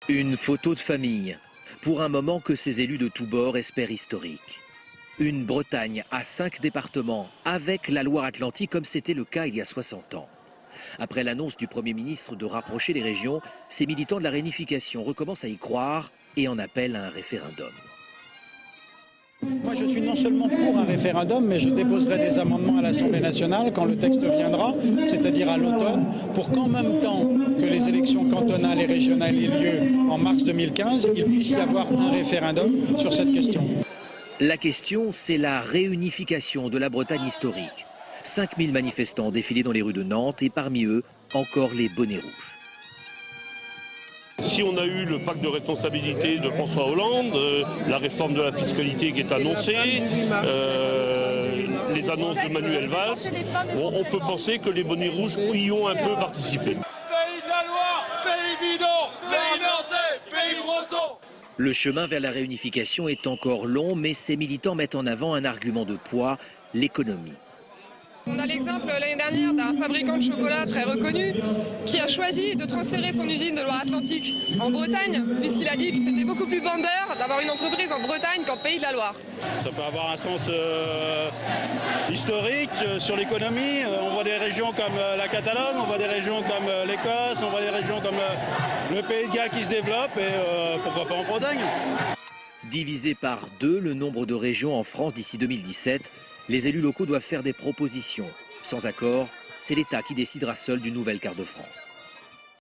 Une photo de famille, pour un moment que ces élus de tous bords espèrent historique. Une Bretagne à 5 départements, avec la Loire-Atlantique comme c'était le cas il y a 60 ans. Après l'annonce du Premier ministre de rapprocher les régions, ces militants de la réunification recommencent à y croire et en appellent à un référendum. Moi je suis non seulement pour un référendum, mais je déposerai des amendements à l'Assemblée nationale quand le texte viendra, c'est-à-dire à l'automne, pour qu'en même temps que les élections cantonales et régionales aient lieu en mars 2015, il puisse y avoir un référendum sur cette question. La question, c'est la réunification de la Bretagne historique. 5000 manifestants ont défilé dans les rues de Nantes et parmi eux, encore les bonnets rouges. Si on a eu le pacte de responsabilité de François Hollande, la réforme de la fiscalité qui est annoncée, les annonces de Manuel Valls, on peut penser que les bonnets rouges y ont un peu participé. Pays de la Loire, pays bidon, pays nantais, pays breton. Le chemin vers la réunification est encore long, mais ces militants mettent en avant un argument de poids, l'économie. On a l'exemple l'année dernière d'un fabricant de chocolat très reconnu qui a choisi de transférer son usine de Loire-Atlantique en Bretagne, puisqu'il a dit que c'était beaucoup plus vendeur d'avoir une entreprise en Bretagne qu'en Pays de la Loire. Ça peut avoir un sens historique sur l'économie. On voit des régions comme la Catalogne, on voit des régions comme l'Écosse, on voit des régions comme le Pays de Galles qui se développent et pourquoi pas en Bretagne. Divisé par 2 le nombre de régions en France d'ici 2017, les élus locaux doivent faire des propositions. Sans accord, c'est l'État qui décidera seul d'une nouvelle carte de France.